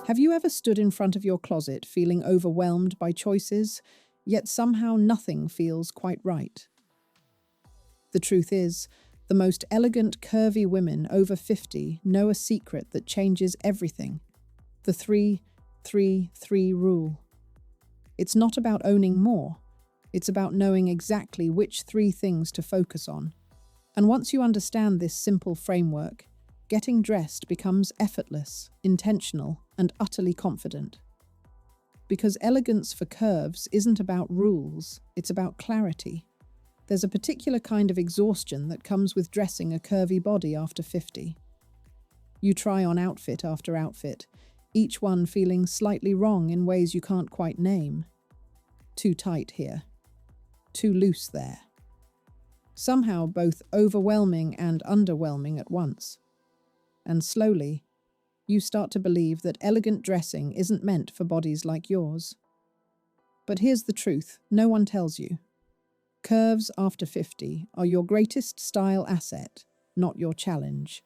Have you ever stood in front of your closet feeling overwhelmed by choices, yet somehow nothing feels quite right? The truth is, the most elegant, curvy women over 50 know a secret that changes everything. The 3-3-3 rule. It's not about owning more. It's about knowing exactly which three things to focus on. And once you understand this simple framework, getting dressed becomes effortless, intentional, and utterly confident. Because elegance for curves isn't about rules, it's about clarity. There's a particular kind of exhaustion that comes with dressing a curvy body after 50. You try on outfit after outfit, each one feeling slightly wrong in ways you can't quite name. Too tight here. Too loose there. Somehow both overwhelming and underwhelming at once. And slowly, you start to believe that elegant dressing isn't meant for bodies like yours. But here's the truth, no one tells you. Curves after 50 are your greatest style asset, not your challenge.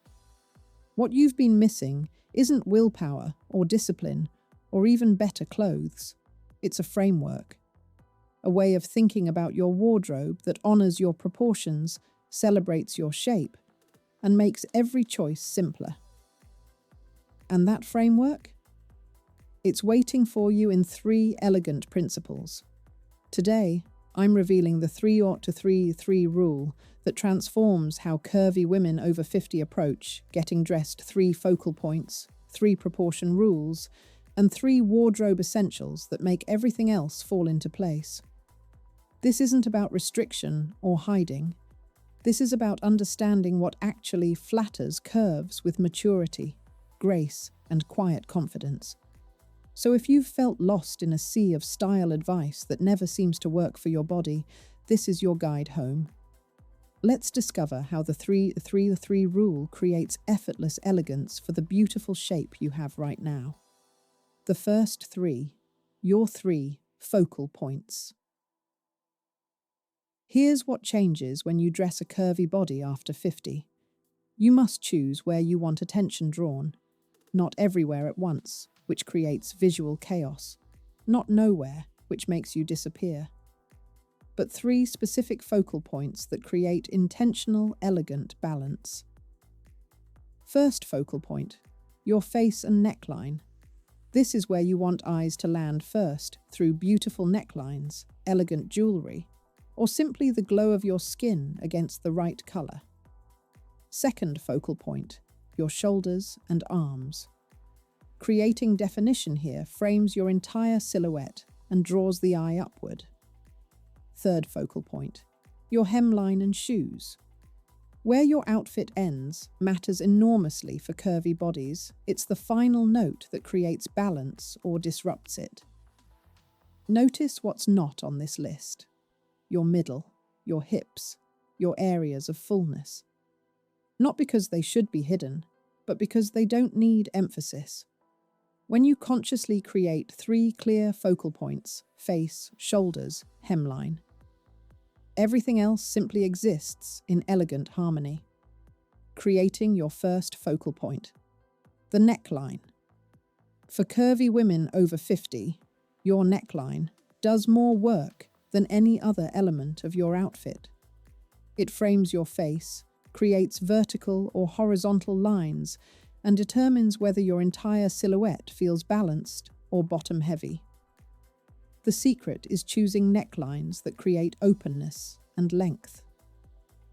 What you've been missing isn't willpower or discipline or even better clothes. It's a framework. A way of thinking about your wardrobe that honors your proportions, celebrates your shape, and makes every choice simpler. And that framework? It's waiting for you in 3 elegant principles. Today, I'm revealing the 3-3-3 rule that transforms how curvy women over 50 approach getting dressed: 3 focal points, 3 proportion rules, and 3 wardrobe essentials that make everything else fall into place. This isn't about restriction or hiding. This is about understanding what actually flatters curves with maturity, grace, and quiet confidence. So if you've felt lost in a sea of style advice that never seems to work for your body, this is your guide home. Let's discover how the 3-3-3 rule creates effortless elegance for the beautiful shape you have right now. The first 3, your 3 focal points. Here's what changes when you dress a curvy body after 50. You must choose where you want attention drawn, not everywhere at once, which creates visual chaos, not nowhere, which makes you disappear. But 3 specific focal points that create intentional, elegant balance. First focal point, your face and neckline. This is where you want eyes to land first, through beautiful necklines, elegant jewelry, or simply the glow of your skin against the right color. Second focal point, your shoulders and arms. Creating definition here frames your entire silhouette and draws the eye upward. Third focal point, your hemline and shoes. Where your outfit ends matters enormously for curvy bodies. It's the final note that creates balance or disrupts it. Notice what's not on this list. Your middle, your hips, your areas of fullness. Not because they should be hidden, but because they don't need emphasis. When you consciously create 3 clear focal points, face, shoulders, hemline, everything else simply exists in elegant harmony. Creating your first focal point, the neckline. For curvy women over 50, your neckline does more work than any other element of your outfit. It frames your face, creates vertical or horizontal lines, and determines whether your entire silhouette feels balanced or bottom-heavy. The secret is choosing necklines that create openness and length.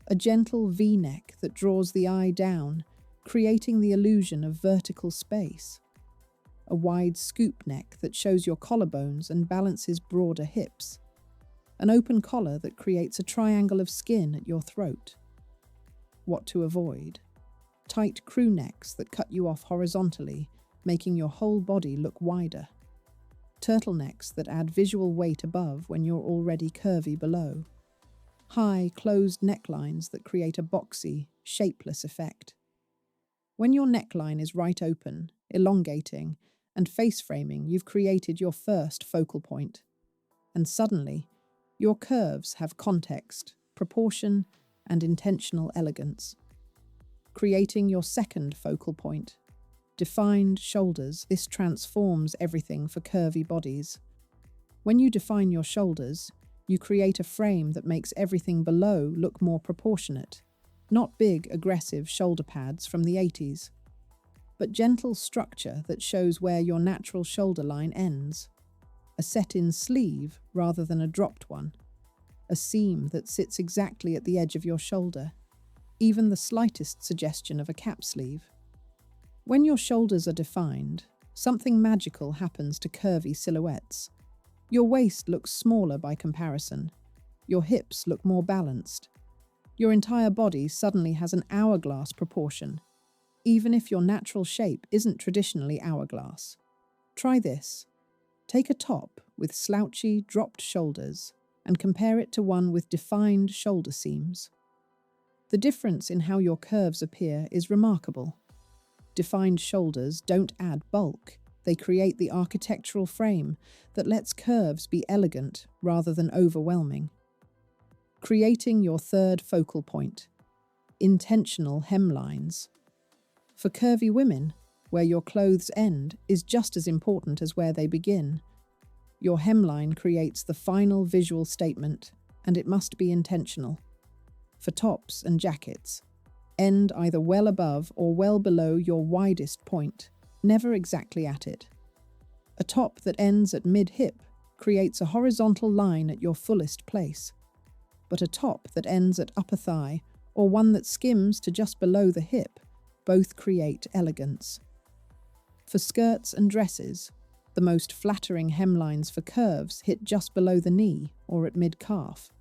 A gentle V-neck that draws the eye down, creating the illusion of vertical space. A wide scoop neck that shows your collarbones and balances broader hips. An open collar that creates a triangle of skin at your throat. What to avoid? Tight crew necks that cut you off horizontally, making your whole body look wider. Turtlenecks that add visual weight above when you're already curvy below. High, closed necklines that create a boxy, shapeless effect. When your neckline is right open, elongating, and face framing, you've created your first focal point. And suddenly, your curves have context, proportion, and intentional elegance. Creating your second focal point, Defined shoulders. This transforms everything for curvy bodies. When you define your shoulders, you create a frame that makes everything below look more proportionate. Not big, aggressive shoulder pads from the 80s, but gentle structure that shows where your natural shoulder line ends. A set-in sleeve rather than a dropped one. A seam that sits exactly at the edge of your shoulder. Even the slightest suggestion of a cap sleeve. When your shoulders are defined, something magical happens to curvy silhouettes. Your waist looks smaller by comparison. Your hips look more balanced. Your entire body suddenly has an hourglass proportion, even if your natural shape isn't traditionally hourglass. Try this. Take a top with slouchy, dropped shoulders and compare it to one with defined shoulder seams. The difference in how your curves appear is remarkable. Defined shoulders don't add bulk. They create the architectural frame that lets curves be elegant rather than overwhelming. Creating your third focal point. Intentional hemlines. For curvy women, where your clothes end is just as important as where they begin. Your hemline creates the final visual statement, and it must be intentional. For tops and jackets, end either well above or well below your widest point, never exactly at it. A top that ends at mid-hip creates a horizontal line at your fullest place, but a top that ends at upper thigh or one that skims to just below the hip both create elegance. For skirts and dresses, the most flattering hemlines for curves hit just below the knee or at mid-calf.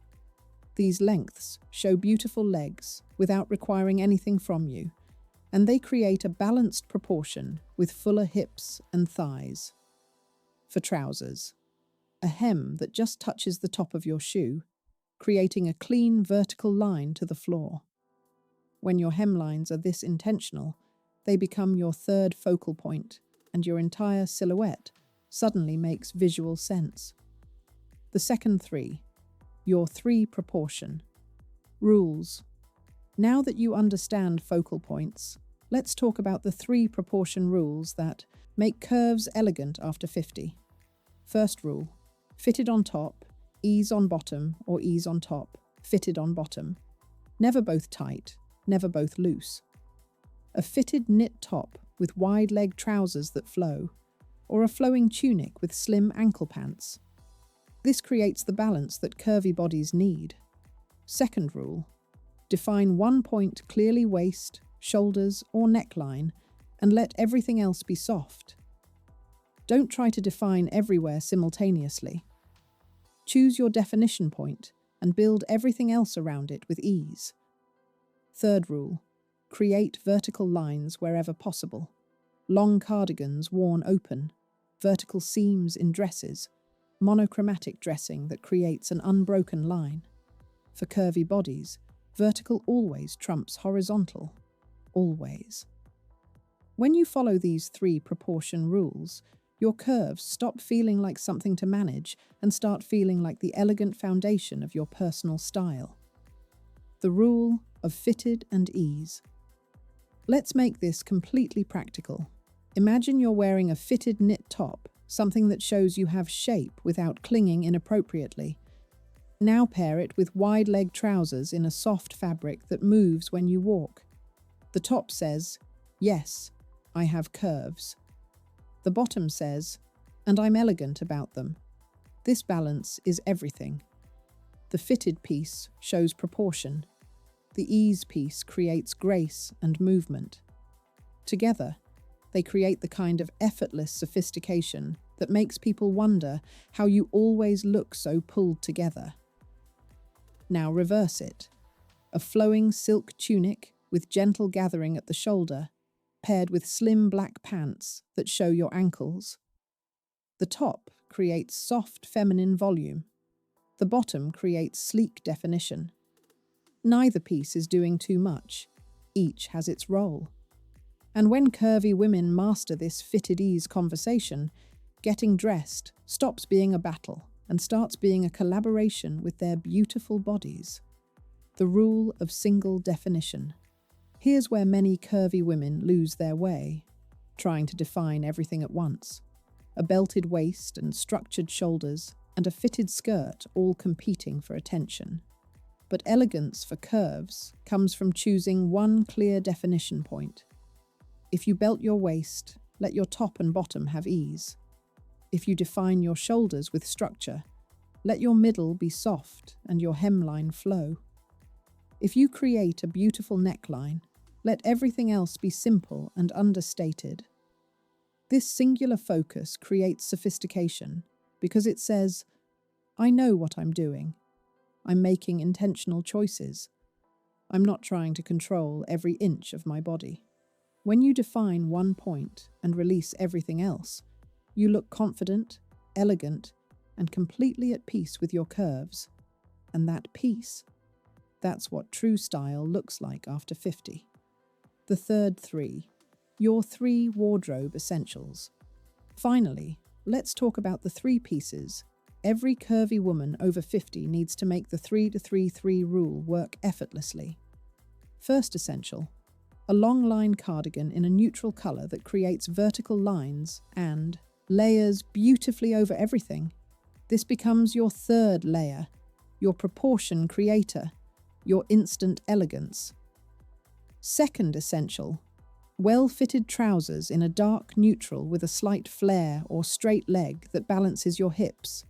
These lengths show beautiful legs without requiring anything from you, and they create a balanced proportion with fuller hips and thighs. For trousers, a hem that just touches the top of your shoe, creating a clean vertical line to the floor. When your hemlines are this intentional, they become your third focal point, and your entire silhouette suddenly makes visual sense. The second three, your three proportion. Rules. Now that you understand focal points, let's talk about the three proportion rules that make curves elegant after 50. First rule, fitted on top, ease on bottom, or ease on top, fitted on bottom. Never both tight, never both loose. A fitted knit top with wide leg trousers that flow, or a flowing tunic with slim ankle pants. This creates the balance that curvy bodies need. Second rule, define one point clearly waist, shoulders, or neckline, and let everything else be soft. Don't try to define everywhere simultaneously. Choose your definition point and build everything else around it with ease. Third rule, create vertical lines wherever possible. Long cardigans worn open, vertical seams in dresses, monochromatic dressing that creates an unbroken line. For curvy bodies, vertical always trumps horizontal. Always. When you follow these three proportion rules, your curves stop feeling like something to manage and start feeling like the elegant foundation of your personal style. The rule of fitted and ease. Let's make this completely practical. Imagine you're wearing a fitted knit top, something that shows you have shape without clinging inappropriately. Now pair it with wide leg trousers in a soft fabric that moves when you walk. The top says, "Yes, I have curves." The bottom says, "And I'm elegant about them." This balance is everything. The fitted piece shows proportion. The ease piece creates grace and movement. Together, they create the kind of effortless sophistication that makes people wonder how you always look so pulled together. Now reverse it. A flowing silk tunic with gentle gathering at the shoulder, paired with slim black pants that show your ankles. The top creates soft feminine volume. The bottom creates sleek definition. Neither piece is doing too much. Each has its role. And when curvy women master this fitted ease conversation, getting dressed stops being a battle and starts being a collaboration with their beautiful bodies. The rule of single definition. Here's where many curvy women lose their way. trying to define everything at once. A belted waist and structured shoulders and a fitted skirt all competing for attention. But elegance for curves comes from choosing one clear definition point. If you belt your waist, let your top and bottom have ease. If you define your shoulders with structure, let your middle be soft and your hemline flow. If you create a beautiful neckline, let everything else be simple and understated. This singular focus creates sophistication because it says, I know what I'm doing. I'm making intentional choices. I'm not trying to control every inch of my body. When you define one point and release everything else, you look confident, elegant, and completely at peace with your curves. And that peace, that's what true style looks like after 50. The third three, your 3 wardrobe essentials. Finally, let's talk about the 3 pieces. Every curvy woman over 50 needs to make the 3-3-3 rule work effortlessly. First essential, a long line cardigan in a neutral color that creates vertical lines and layers beautifully over everything. This becomes your third layer, your proportion creator, your instant elegance. Second essential, well-fitted trousers in a dark neutral with a slight flare or straight leg that balances your hips.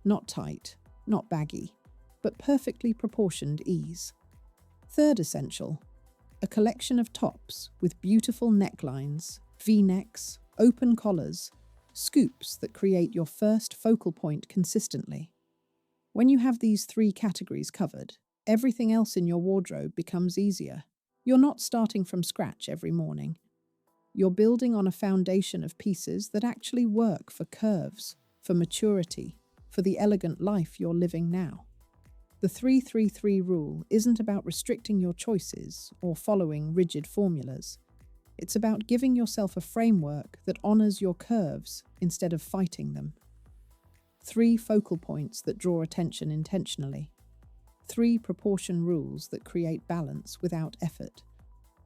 Not tight, not baggy, but perfectly proportioned ease. Third essential, a collection of tops with beautiful necklines, V-necks, open collars, scoops that create your first focal point consistently. When you have these 3 categories covered, everything else in your wardrobe becomes easier. You're not starting from scratch every morning. You're building on a foundation of pieces that actually work for curves, for maturity, for the elegant life you're living now. The 3-3-3 rule isn't about restricting your choices or following rigid formulas. It's about giving yourself a framework that honors your curves instead of fighting them. 3 focal points that draw attention intentionally. 3 proportion rules that create balance without effort.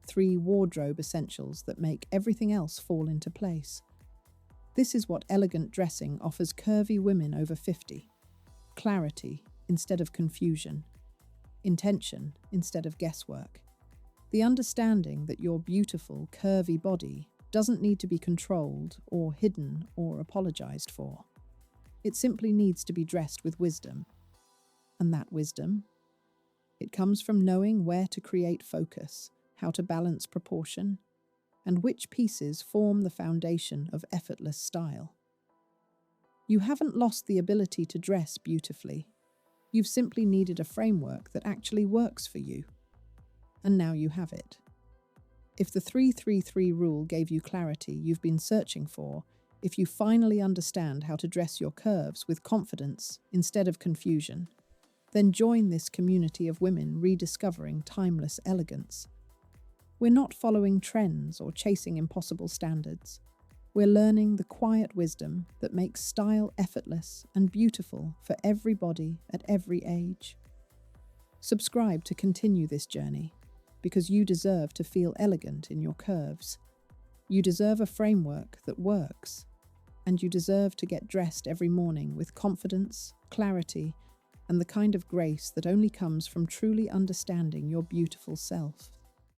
3 wardrobe essentials that make everything else fall into place. This is what elegant dressing offers curvy women over 50. Clarity instead of confusion. Intention instead of guesswork. The understanding that your beautiful, curvy body doesn't need to be controlled or hidden or apologized for. It simply needs to be dressed with wisdom. And that wisdom, it comes from knowing where to create focus, how to balance proportion, and which pieces form the foundation of effortless style. You haven't lost the ability to dress beautifully. You've simply needed a framework that actually works for you. And now you have it. If the 3-3-3 rule gave you clarity you've been searching for, if you finally understand how to dress your curves with confidence instead of confusion, then join this community of women rediscovering timeless elegance. We're not following trends or chasing impossible standards. We're learning the quiet wisdom that makes style effortless and beautiful for every body at every age. Subscribe to continue this journey, because you deserve to feel elegant in your curves. You deserve a framework that works, and you deserve to get dressed every morning with confidence, clarity, and the kind of grace that only comes from truly understanding your beautiful self.